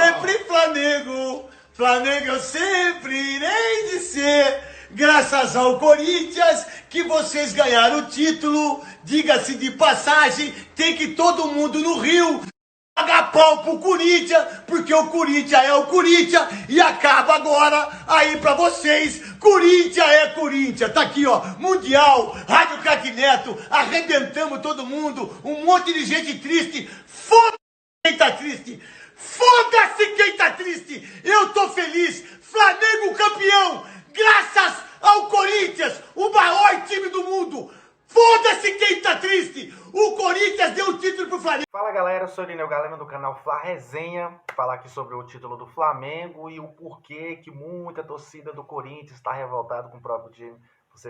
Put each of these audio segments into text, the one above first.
sempre Flamengo. Flamengo eu sempre irei de ser. Graças ao Corinthians que vocês ganharam o título. Diga-se de passagem, tem que todo mundo no Rio pagar pau pro Corinthians, porque o Corinthians é o Corinthians e acaba agora aí pra vocês. Corinthians é Corinthians. Tá aqui, ó, Mundial, Rádio Craque Neto, arrebentamos todo mundo, um monte de gente triste. Foda-se quem tá triste. Foda-se quem tá triste. Eu tô feliz. Flamengo campeão, graças ao Corinthians, o maior time do mundo. Foda-se quem tá triste. O Corinthians deu o título pro Flamengo. Fala galera, eu sou o Irineu Galeno do canal Fla Resenha. Falar aqui sobre o título do Flamengo e o porquê que muita torcida do Corinthians está revoltada com o próprio time.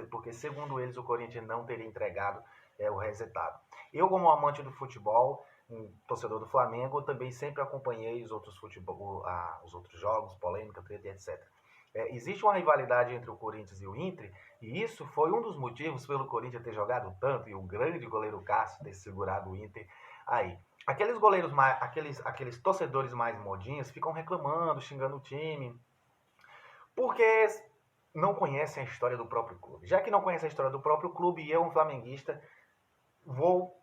Porque segundo eles o Corinthians não teria entregado o resultado. Eu, como amante do futebol, um torcedor do Flamengo, também sempre acompanhei os outros jogos, polêmica, treta e etc. Existe uma rivalidade entre o Corinthians e o Inter, e isso foi um dos motivos pelo Corinthians ter jogado tanto e o grande goleiro Cássio ter segurado o Inter aí. Aqueles goleiros aqueles torcedores mais modinhos ficam reclamando, xingando o time, porque não conhecem a história do próprio clube. Já que não conhecem a história do próprio clube, e eu, um flamenguista, vou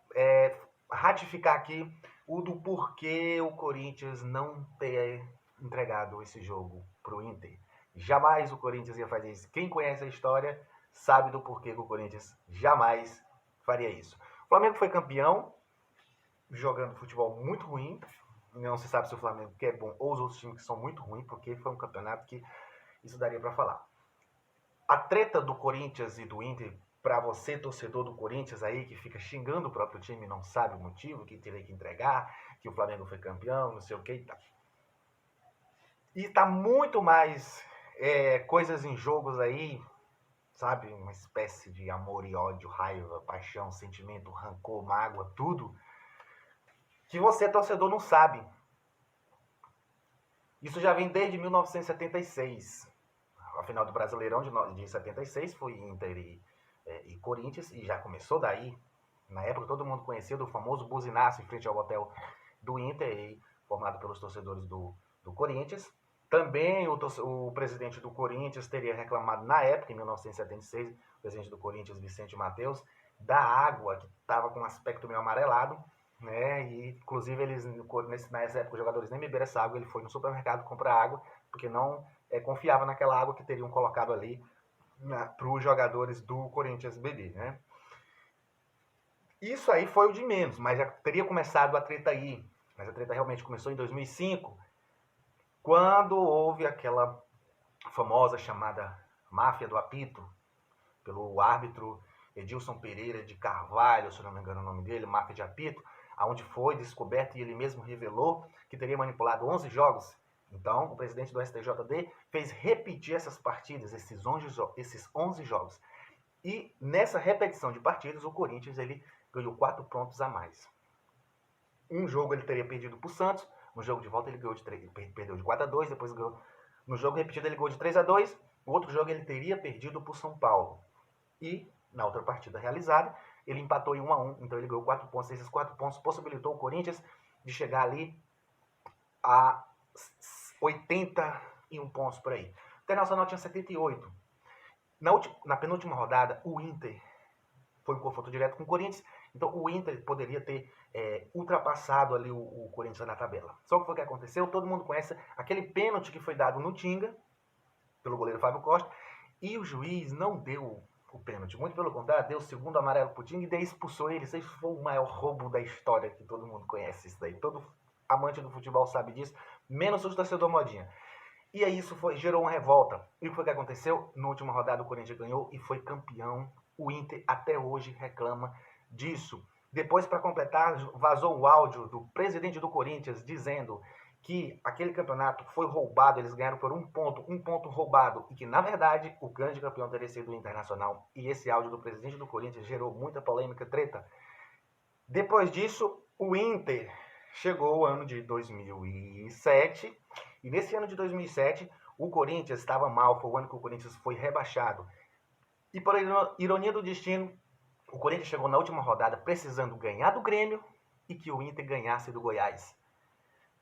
ratificar aqui o do porquê o Corinthians não ter entregado esse jogo pro Inter. Jamais o Corinthians ia fazer isso. Quem conhece a história sabe do porquê que o Corinthians jamais faria isso. O Flamengo foi campeão, jogando futebol muito ruim. Não se sabe se o Flamengo que é bom ou os outros times que são muito ruins, porque foi um campeonato que isso daria para falar. A treta do Corinthians e do Inter, para você, torcedor do Corinthians aí, que fica xingando o próprio time e não sabe o motivo, que teria que entregar, que o Flamengo foi campeão, não sei o que e tal. E tá muito mais coisas em jogos aí, sabe? Uma espécie de amor e ódio, raiva, paixão, sentimento, rancor, mágoa, tudo que você, torcedor, não sabe. Isso já vem desde 1976. A final do Brasileirão de 76 foi Inter e Corinthians, e já começou daí. Na época todo mundo conhecia do famoso buzinaço em frente ao hotel do Inter, formado pelos torcedores do Corinthians. Também o presidente do Corinthians teria reclamado na época, em 1976, o presidente do Corinthians, Vicente Mateus, da água que estava com um aspecto meio amarelado, né? E inclusive nessa época os jogadores nem beberam essa água, ele foi no supermercado comprar água, porque não confiava naquela água que teriam colocado ali para os jogadores do Corinthians beber, né? Isso aí foi o de menos, mas já teria começado a treta aí. Mas a treta realmente começou em 2005, quando houve aquela famosa chamada máfia do apito, pelo árbitro Edilson Pereira de Carvalho, se não me engano o nome dele, máfia de apito, onde foi descoberto e ele mesmo revelou que teria manipulado 11 jogos. Então, o presidente do STJD fez repetir essas partidas, esses 11 jogos. E nessa repetição de partidas, o Corinthians ele ganhou 4 pontos a mais. Um jogo ele teria perdido para o Santos, no jogo de volta ele perdeu de 4-2, depois ganhou. No jogo repetido ele ganhou de 3-2, o outro jogo ele teria perdido para o São Paulo. E na outra partida realizada, ele empatou em 1-1, então ele ganhou 4 pontos. Esses 4 pontos possibilitou o Corinthians de chegar ali a 81 pontos por aí. O Internacional tinha 78. Na penúltima rodada, o Inter foi um confronto direto com o Corinthians, então o Inter poderia ter ultrapassado ali o Corinthians na tabela. Só que foi o que aconteceu, todo mundo conhece aquele pênalti que foi dado no Tinga, pelo goleiro Fábio Costa, e o juiz não deu o pênalti, muito pelo contrário, deu o segundo amarelo pro Tinga e daí expulsou ele. Isso foi o maior roubo da história, que todo mundo conhece isso daí. Todo amante do futebol sabe disso, menos o torcedor modinha. E aí isso gerou uma revolta. E o que foi que aconteceu? Na última rodada o Corinthians ganhou e foi campeão. O Inter até hoje reclama disso. Depois, para completar, vazou o áudio do presidente do Corinthians dizendo que aquele campeonato foi roubado, eles ganharam por um ponto roubado, e que, na verdade, o grande campeão teria sido o Internacional. E esse áudio do presidente do Corinthians gerou muita polêmica, treta. Depois disso, o Inter chegou o ano de 2007, e nesse ano de 2007, o Corinthians estava mal, foi o ano que o Corinthians foi rebaixado. E por ironia do destino, o Corinthians chegou na última rodada precisando ganhar do Grêmio e que o Inter ganhasse do Goiás.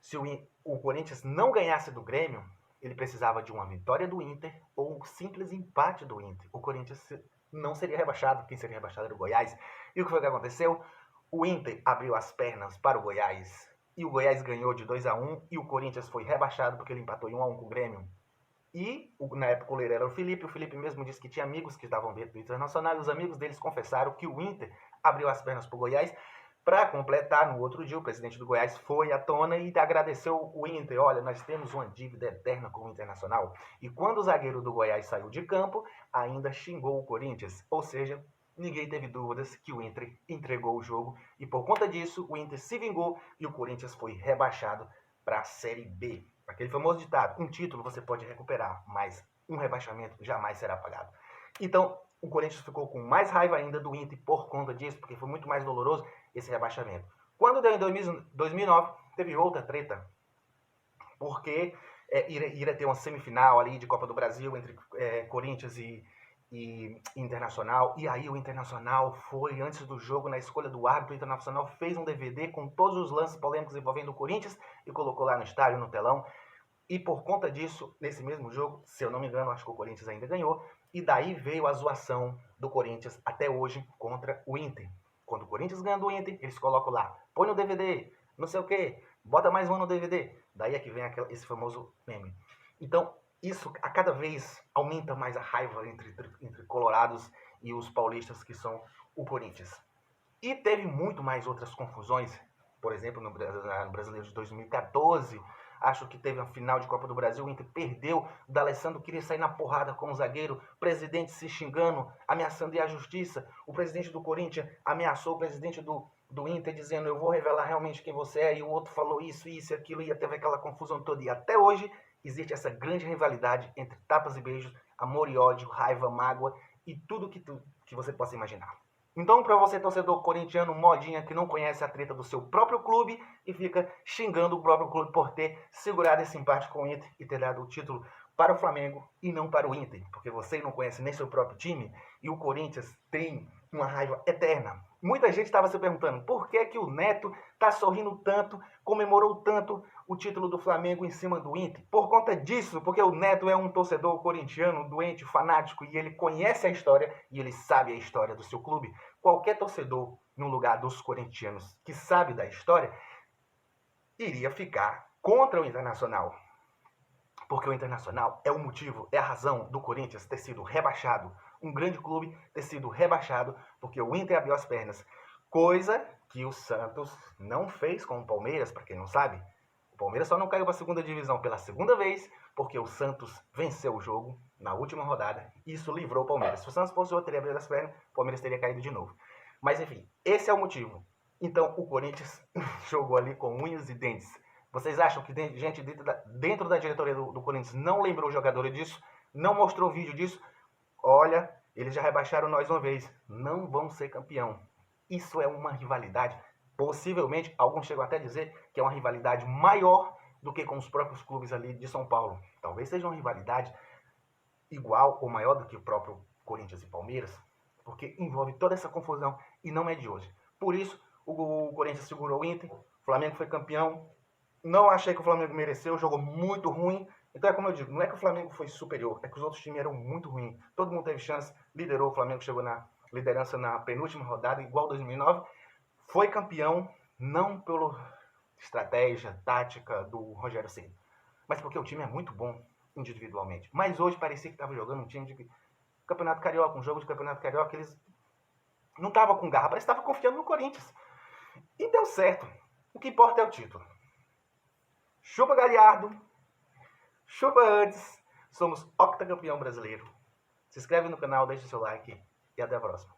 Se o Corinthians não ganhasse do Grêmio, ele precisava de uma vitória do Inter ou um simples empate do Inter. O Corinthians não seria rebaixado, quem seria rebaixado era o Goiás. E o que foi que aconteceu? O Inter abriu as pernas para o Goiás e o Goiás ganhou de 2-1 e o Corinthians foi rebaixado porque ele empatou em 1-1 com o Grêmio. E na época o goleiro era o Felipe mesmo disse que tinha amigos que estavam dentro do Internacional e os amigos deles confessaram que o Inter abriu as pernas para o Goiás. Para completar, no outro dia, o presidente do Goiás foi à tona e agradeceu o Inter. Olha, nós temos uma dívida eterna com o Internacional. E quando o zagueiro do Goiás saiu de campo, ainda xingou o Corinthians. Ou seja, ninguém teve dúvidas que o Inter entregou o jogo. E por conta disso, o Inter se vingou e o Corinthians foi rebaixado para a Série B. Aquele famoso ditado, um título você pode recuperar, mas um rebaixamento jamais será pagado. Então, o Corinthians ficou com mais raiva ainda do Inter por conta disso, porque foi muito mais doloroso esse rebaixamento. Quando deu em 2009, teve outra treta, porque iria ter uma semifinal ali de Copa do Brasil entre Corinthians e Internacional, e aí o Internacional foi, antes do jogo, na escolha do árbitro, o Internacional fez um DVD com todos os lances polêmicos envolvendo o Corinthians e colocou lá no estádio, no telão, e por conta disso, nesse mesmo jogo, se eu não me engano, acho que o Corinthians ainda ganhou, e daí veio a zoação do Corinthians até hoje contra o Inter. Quando o Corinthians ganha do Inter, eles colocam lá, põe no DVD, não sei o que, bota mais um no DVD. Daí é que vem esse famoso meme. Então, isso a cada vez aumenta mais a raiva entre colorados e os paulistas que são o Corinthians. E teve muito mais outras confusões, por exemplo, no Brasileiro de 2014, acho que teve a final de Copa do Brasil, o Inter perdeu, o D'Alessandro queria sair na porrada com o zagueiro, o presidente se xingando, ameaçando ir à justiça, o presidente do Corinthians ameaçou o presidente do Inter, dizendo eu vou revelar realmente quem você é, e o outro falou isso e aquilo, e teve aquela confusão toda, e até hoje existe essa grande rivalidade entre tapas e beijos, amor e ódio, raiva, mágoa e tudo que você possa imaginar. Então, para você, torcedor corintiano, modinha, que não conhece a treta do seu próprio clube e fica xingando o próprio clube por ter segurado esse empate com o Inter e ter dado o título para o Flamengo e não para o Inter, porque você não conhece nem seu próprio time e o Corinthians tem uma raiva eterna. Muita gente estava se perguntando por que o Neto está sorrindo tanto, comemorou tanto o título do Flamengo em cima do Inter. Por conta disso, porque o Neto é um torcedor corintiano, doente, fanático, e ele conhece a história e ele sabe a história do seu clube. Qualquer torcedor no lugar dos corintianos que sabe da história iria ficar contra o Internacional. Porque o Internacional é o motivo, é a razão do Corinthians ter sido rebaixado. Um grande clube ter sido rebaixado porque o Inter abriu as pernas. Coisa que o Santos não fez com o Palmeiras, para quem não sabe. O Palmeiras só não caiu para a segunda divisão pela segunda vez porque o Santos venceu o jogo na última rodada. E isso livrou o Palmeiras. Se o Santos fosse outro, teria abrido as pernas, o Palmeiras teria caído de novo. Mas enfim, esse é o motivo. Então o Corinthians jogou ali com unhas e dentes. Vocês acham que gente dentro da diretoria do Corinthians não lembrou o jogador disso? Não mostrou vídeo disso? Olha, eles já rebaixaram nós uma vez. Não vão ser campeão. Isso é uma rivalidade. Possivelmente, alguns chegam até a dizer que é uma rivalidade maior do que com os próprios clubes ali de São Paulo. Talvez seja uma rivalidade igual ou maior do que o próprio Corinthians e Palmeiras, porque envolve toda essa confusão e não é de hoje. Por isso, o Corinthians segurou o Inter, o Flamengo foi campeão. Não achei que o Flamengo mereceu, jogou muito ruim. Então é como eu digo, não é que o Flamengo foi superior, é que os outros times eram muito ruins. Todo mundo teve chance, liderou, o Flamengo chegou na liderança na penúltima rodada, igual 2009. Foi campeão, não pela estratégia, tática do Rogério Ceni, mas porque o time é muito bom individualmente. Mas hoje parecia que estava jogando um time de Campeonato Carioca, um jogo de Campeonato Carioca, eles não estavam com garra, parece que estavam confiando no Corinthians. E deu certo. O que importa é o título. Chupa Galhardo, chupa antes, somos octacampeão brasileiro. Se inscreve no canal, deixa o seu like e até a próxima.